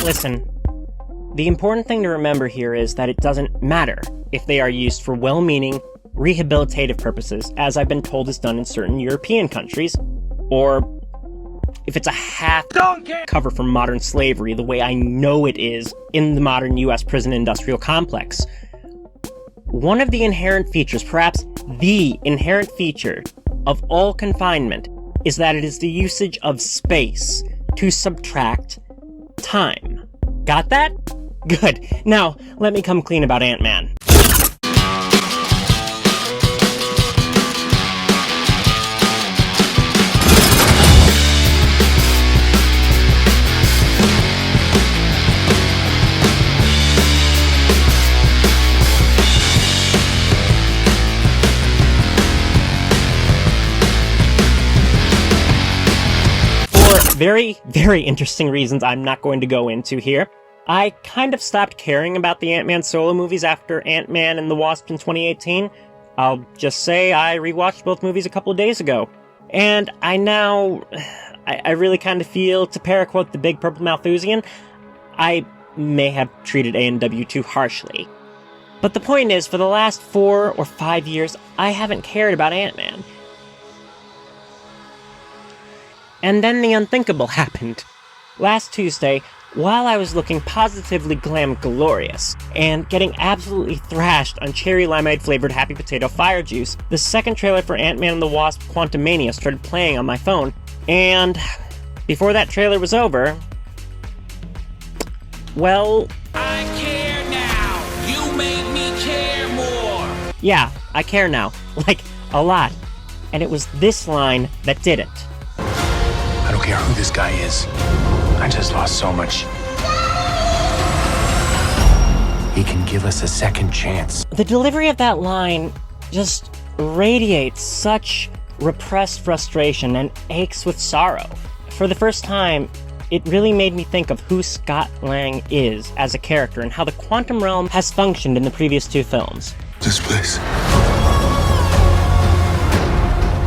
Listen, the important thing to remember here is that it doesn't matter if they are used for well-meaning, rehabilitative purposes, as I've been told is done in certain European countries, or if it's a half cover for modern slavery the way I know it is in the modern US prison industrial complex. One of the inherent features, perhaps the inherent feature of all confinement, is that it is the usage of space to subtract time. Got that? Good. Now, let me come clean about Ant-Man. Very, very interesting reasons I'm not going to go into here. I kind of stopped caring about the Ant-Man solo movies after Ant-Man and the Wasp in 2018. I'll just say I rewatched both movies a couple of days ago. And I really kind of feel, to paraquote the Big Purple Malthusian, I may have treated A&W too harshly. But the point is, for the last 4 or 5 years, I haven't cared about Ant-Man. And then the unthinkable happened. Last Tuesday, while I was looking positively glam-glorious and getting absolutely thrashed on cherry limeade-flavored Happy Potato Fire Juice, the second trailer for Ant-Man and the Wasp Quantumania started playing on my phone, and before that trailer was over, well... I care now! You make me care more! Yeah, I care now. Like, a lot. And it was this line that did it. I don't care who this guy is. I just lost so much. He can give us a second chance. The delivery of that line just radiates such repressed frustration and aches with sorrow. For the first time, it really made me think of who Scott Lang is as a character and how the quantum realm has functioned in the previous 2 films. This place,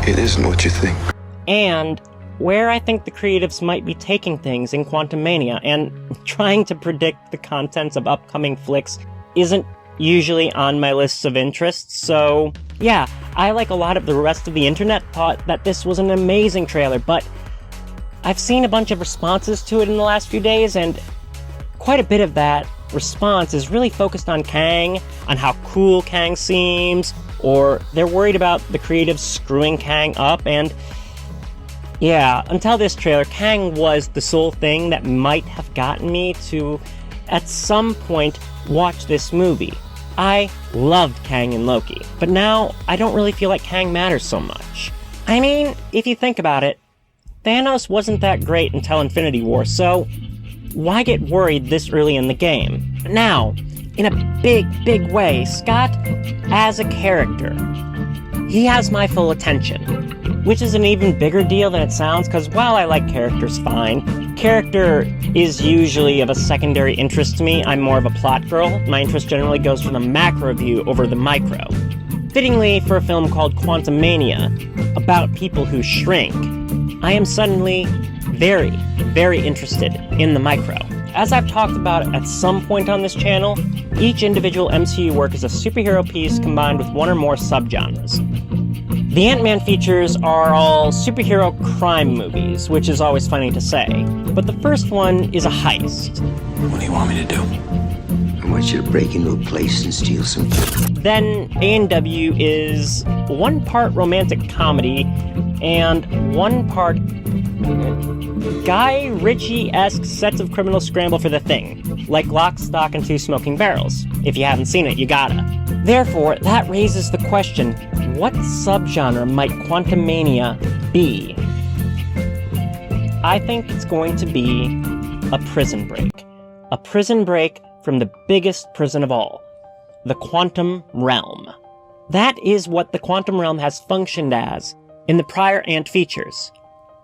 it isn't what you think. And where I think the creatives might be taking things in Quantumania, and trying to predict the contents of upcoming flicks isn't usually on my lists of interests, so yeah, I, like a lot of the rest of the internet, thought that this was an amazing trailer, but I've seen a bunch of responses to it in the last few days, and quite a bit of that response is really focused on Kang, on how cool Kang seems, or they're worried about the creatives screwing Kang up, and yeah, until this trailer, Kang was the sole thing that might have gotten me to, at some point, watch this movie. I loved Kang and Loki, but now I don't really feel like Kang matters so much. I mean, if you think about it, Thanos wasn't that great until Infinity War, so why get worried this early in the game? Now, in a big, big way, Scott, as a character, he has my full attention. Which is an even bigger deal than it sounds, because while I like characters fine, character is usually of a secondary interest to me. I'm more of a plot girl. My interest generally goes for the macro view over the micro. Fittingly, for a film called Quantumania, about people who shrink, I am suddenly very, very interested in the micro. As I've talked about at some point on this channel, each individual MCU work is a superhero piece combined with one or more subgenres. The Ant-Man features are all superhero crime movies, which is always funny to say, but the first one is a heist. What do you want me to do? I want you to break into a place and steal some... Then A&W is one part romantic comedy and one part Guy Ritchie-esque sets of criminal scramble for the thing, like Lock, Stock, and Two Smoking Barrels. If you haven't seen it, you gotta. Therefore, that raises the question, what subgenre might Quantumania be? I think it's going to be a prison break. A prison break from the biggest prison of all, the quantum realm. That is what the quantum realm has functioned as in the prior Ant features.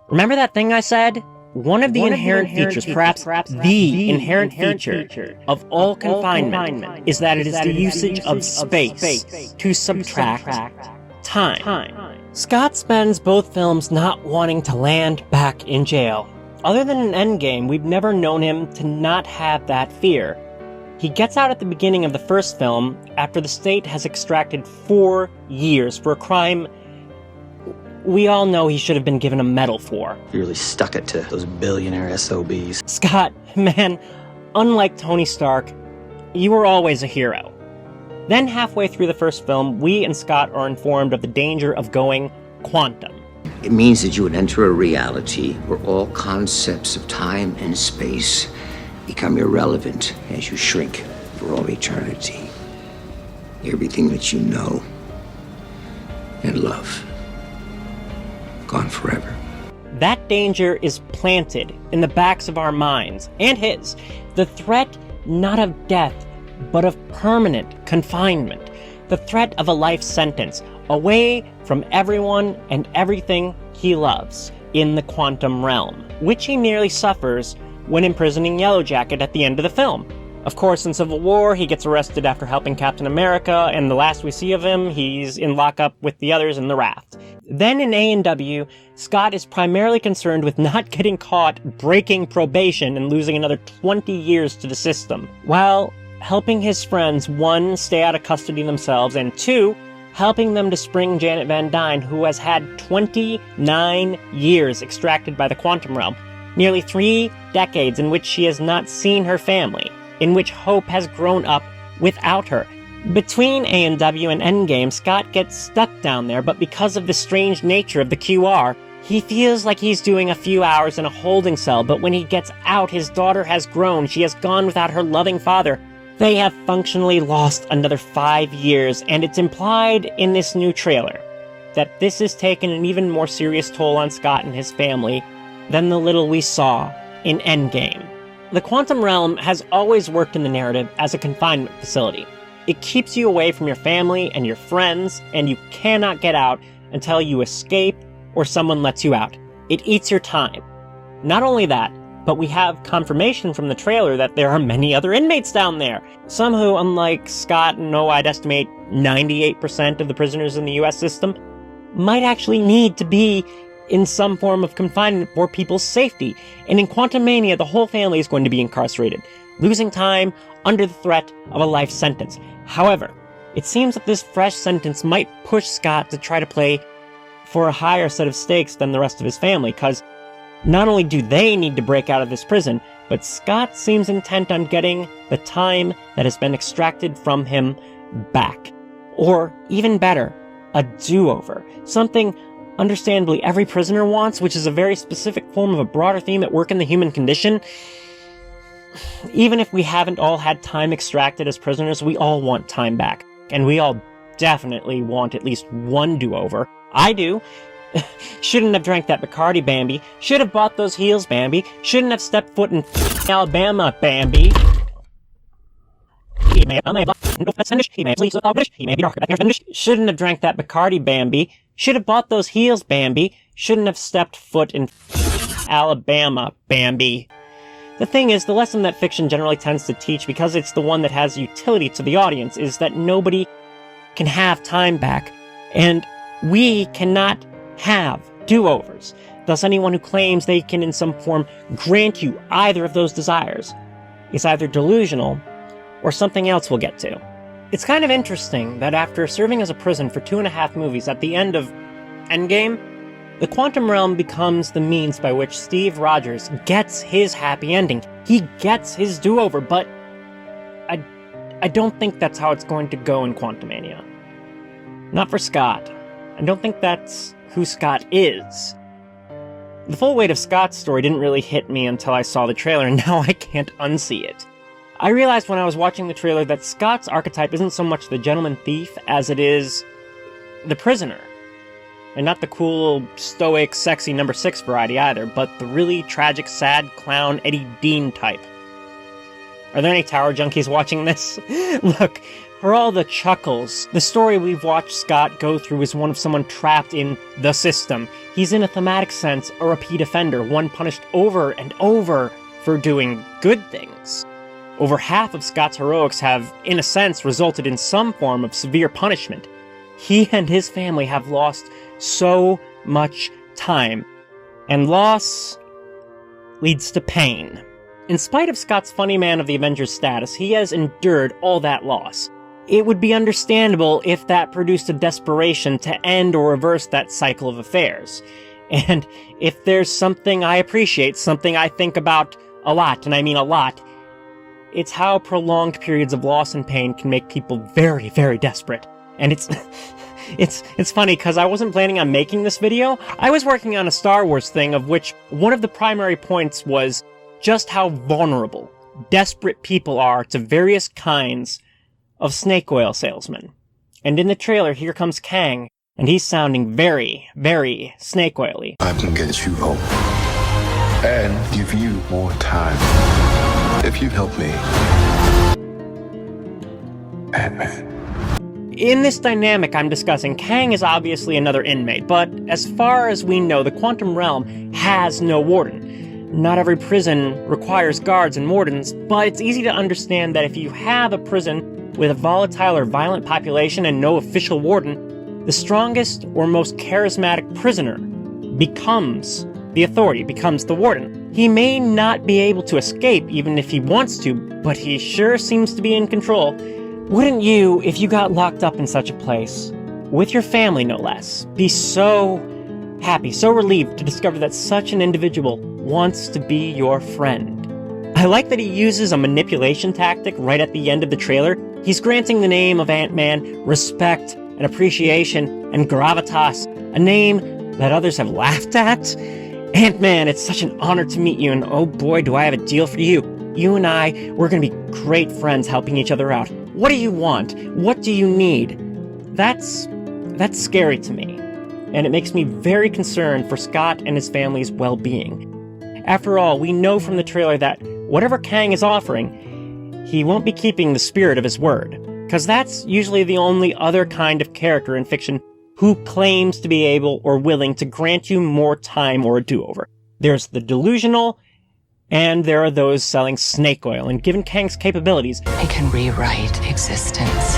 Remember that thing I said? One of the inherent features, perhaps the inherent feature of all confinement, is that it is the usage of space to subtract time. Scott spends both films not wanting to land back in jail. other than in Endgame, we've never known him to not have that fear. He gets out at the beginning of the first film after the state has extracted 4 years for a crime we all know he should have been given a medal for. You really stuck it to those billionaire SOBs. Scott, man, unlike Tony Stark, you were always a hero. Then halfway through the first film, we and Scott are informed of the danger of going quantum. It means that you would enter a reality where all concepts of time and space become irrelevant as you shrink for all eternity. Everything that you know and love, gone forever. That danger is planted in the backs of our minds, and his. The threat not of death, but of permanent confinement. The threat of a life sentence, away from everyone and everything he loves in the quantum realm, which he nearly suffers when imprisoning Yellowjacket at the end of the film. Of course, in Civil War, he gets arrested after helping Captain America, and the last we see of him, he's in lockup with the others in the raft. Then in A&W, Scott is primarily concerned with not getting caught breaking probation and losing another 20 years to the system, while helping his friends, 1, stay out of custody themselves, and 2, helping them to spring Janet Van Dyne, who has had 29 years extracted by the quantum realm, nearly 3 decades in which she has not seen her family, in which Hope has grown up without her. Between A&W and Endgame, Scott gets stuck down there, but because of the strange nature of the QR, he feels like he's doing a few hours in a holding cell, but when he gets out, his daughter has grown, she has gone without her loving father. They have functionally lost another 5 years, and it's implied in this new trailer that this has taken an even more serious toll on Scott and his family than the little we saw in Endgame. The quantum realm has always worked in the narrative as a confinement facility. It keeps you away from your family and your friends, and you cannot get out until you escape or someone lets you out. It eats your time. Not only that, but we have confirmation from the trailer that there are many other inmates down there. Some who, unlike Scott and I'd estimate 98% of the prisoners in the US system, might actually need to be in some form of confinement for people's safety. And in Quantumania, the whole family is going to be incarcerated, losing time under the threat of a life sentence. However, it seems that this fresh sentence might push Scott to try to play for a higher set of stakes than the rest of his family, because not only do they need to break out of this prison, but Scott seems intent on getting the time that has been extracted from him back. Or, even better, a do-over. Something understandably every prisoner wants, which is a very specific form of a broader theme at work in the human condition. Even if we haven't all had time extracted as prisoners, we all want time back. And we all definitely want at least one do-over. I do. Shouldn't have drank that Bacardi, Bambi. Should have bought those heels, Bambi. Shouldn't have stepped foot in Alabama, Bambi. Shouldn't have drank that Bacardi, Bambi. Should have bought those heels, Bambi. Shouldn't have stepped foot in Alabama, Bambi. The thing is, the lesson that fiction generally tends to teach, because it's the one that has utility to the audience, is that nobody can have time back, and we cannot have do-overs. Thus, anyone who claims they can in some form grant you either of those desires is either delusional or something else we'll get to. It's kind of interesting that after serving as a prison for 2.5 movies, at the end of Endgame, the quantum realm becomes the means by which Steve Rogers gets his happy ending. He gets his do-over, but I don't think that's how it's going to go in Quantumania. Not for Scott. I don't think that's who Scott is. The full weight of Scott's story didn't really hit me until I saw the trailer, and now I can't unsee it. I realized when I was watching the trailer that Scott's archetype isn't so much the gentleman thief as it is the prisoner. And not the cool, stoic, sexy number 6 variety either, but the really tragic, sad clown Eddie Dean type. Are there any Tower junkies watching this? Look, for all the chuckles, the story we've watched Scott go through is one of someone trapped in the system. He's in a thematic sense a repeat offender, one punished over and over for doing good things. Over half of Scott's heroics have, in a sense, resulted in some form of severe punishment. He and his family have lost so much time. And loss leads to pain. In spite of Scott's funny man of the Avengers status, he has endured all that loss. It would be understandable if that produced a desperation to end or reverse that cycle of affairs. And if there's something I appreciate, something I think about a lot, and I mean a lot, it's how prolonged periods of loss and pain can make people very, very desperate. And it's funny, because I wasn't planning on making this video. I was working on a Star Wars thing, of which one of the primary points was just how vulnerable, desperate people are to various kinds of snake oil salesmen. And in the trailer, here comes Kang, and he's sounding very, very snake oily. I can get you hope and give you more time if you help me. Ant-Man. In this dynamic I'm discussing, Kang is obviously another inmate, but as far as we know, the quantum realm has no warden. Not every prison requires guards and wardens, but it's easy to understand that if you have a prison with a volatile or violent population and no official warden, the strongest or most charismatic prisoner becomes the authority, becomes the warden. He may not be able to escape even if he wants to, but he sure seems to be in control. Wouldn't you, if you got locked up in such a place, with your family no less, be so happy, so relieved to discover that such an individual wants to be your friend? I like that he uses a manipulation tactic right at the end of the trailer. He's granting the name of Ant-Man respect and appreciation and gravitas, a name that others have laughed at. Ant-Man, it's such an honor to meet you, and oh boy, do I have a deal for you. You and I, we're gonna be great friends helping each other out. What do you want? What do you need? That's scary to me, and it makes me very concerned for Scott and his family's well-being. After all, we know from the trailer that whatever Kang is offering, he won't be keeping the spirit of his word, because that's usually the only other kind of character in fiction who claims to be able or willing to grant you more time or a do-over. There's the delusional, and there are those selling snake oil, and given Kang's capabilities, It can rewrite existence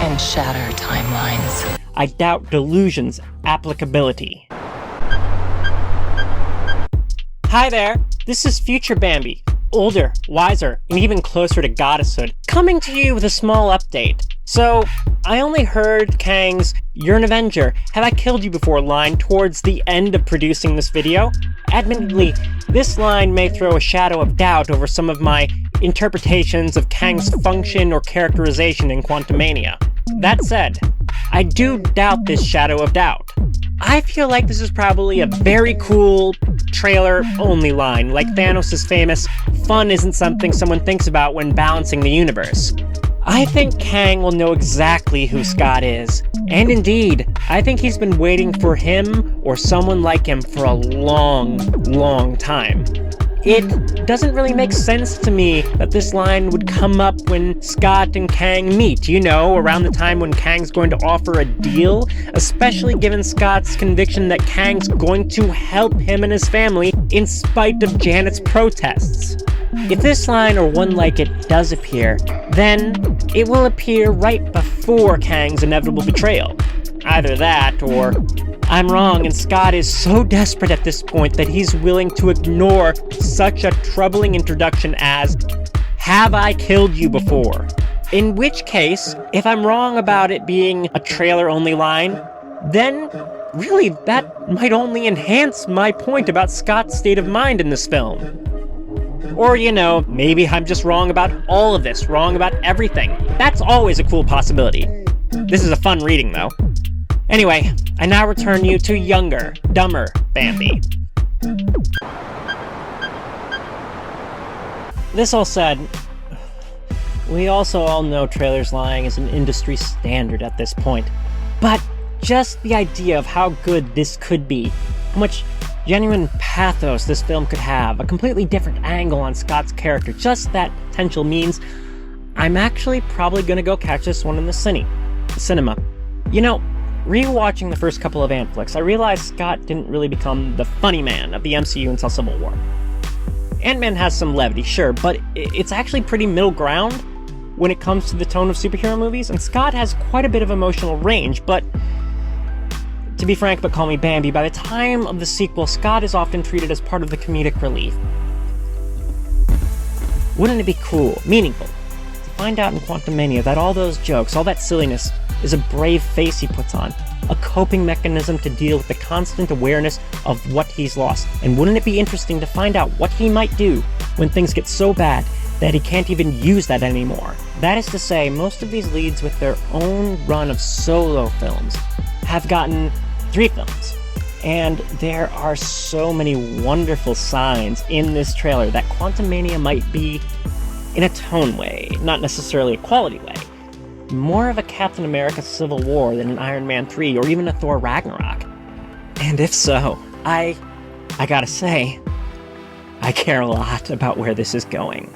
and shatter timelines. I doubt delusion's applicability. Hi there, this is Future Bambi, older, wiser, and even closer to goddesshood, coming to you with a small update. So, I only heard Kang's "You're an Avenger, have I killed you before" line towards the end of producing this video. Admittedly, this line may throw a shadow of doubt over some of my interpretations of Kang's function or characterization in Quantumania. That said, I do doubt this shadow of doubt. I feel like this is probably a very cool trailer-only line, like Thanos' famous, "Fun isn't something someone thinks about when balancing the universe." I think Kang will know exactly who Scott is. And indeed, I think he's been waiting for him or someone like him for a long, long time. It doesn't really make sense to me that this line would come up when Scott and Kang meet, you know, around the time when Kang's going to offer a deal, especially given Scott's conviction that Kang's going to help him and his family in spite of Janet's protests. If this line or one like it does appear, then it will appear right before Kang's inevitable betrayal. Either that, or I'm wrong and Scott is so desperate at this point that he's willing to ignore such a troubling introduction as, "Have I killed you before?" In which case, if I'm wrong about it being a trailer-only line, then really that might only enhance my point about Scott's state of mind in this film. Or, you know, maybe I'm just wrong about all of this, wrong about everything. That's always a cool possibility. This is a fun reading, though. Anyway, I now return you to younger, dumber Bambi. This all said, we also all know trailers lying is an industry standard at this point. But just the idea of how good this could be, how much genuine pathos this film could have, a completely different angle on Scott's character, just that potential means I'm actually probably gonna go catch this one in the cinema. You know, rewatching the first couple of Ant flicks, I realized Scott didn't really become the funny man of the MCU until Civil War. Ant-Man has some levity, sure, but it's actually pretty middle ground when it comes to the tone of superhero movies, and Scott has quite a bit of emotional range, but To be frank, but call me Bambi, by the time of the sequel, Scott is often treated as part of the comedic relief. Wouldn't it be cool, meaningful, to find out in Quantumania that all those jokes, all that silliness, is a brave face he puts on, a coping mechanism to deal with the constant awareness of what he's lost? And wouldn't it be interesting to find out what he might do when things get so bad that he can't even use that anymore? That is to say, most of these leads with their own run of solo films have gotten 3 films. And there are so many wonderful signs in this trailer that Quantumania might be, in a tone way, not necessarily a quality way, more of a Captain America Civil War than an Iron Man 3 or even a Thor Ragnarok. And if so, I gotta say, I care a lot about where this is going.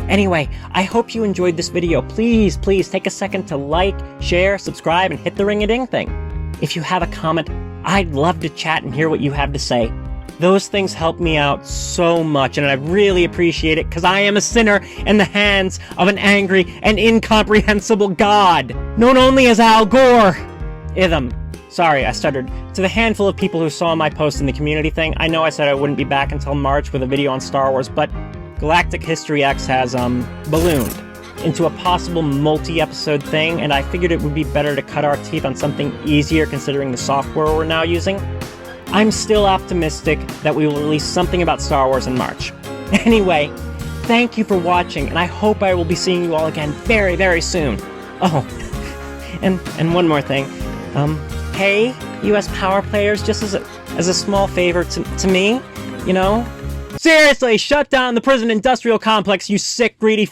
Anyway, I hope you enjoyed this video. Please take a second to like, share, subscribe, and hit the ring-a-ding thing. If you have a comment, I'd love to chat and hear what you have to say. Those things help me out so much, and I really appreciate it, because I am a sinner in the hands of an angry and incomprehensible God, known only as Al Gore. Sorry, I stuttered. To the handful of people who saw my post in the community thing, I know I said I wouldn't be back until March with a video on Star Wars, but Galactic History X has, ballooned into a possible multi-episode thing, and I figured it would be better to cut our teeth on something easier considering the software we're now using. I'm still optimistic that we will release something about Star Wars in March. Anyway, thank you for watching, and I hope I will be seeing you all again very, very soon. Oh, and one more thing. Hey, US Power Players, just as a small favor to me, you know? Seriously, shut down the prison industrial complex, you sick, greedy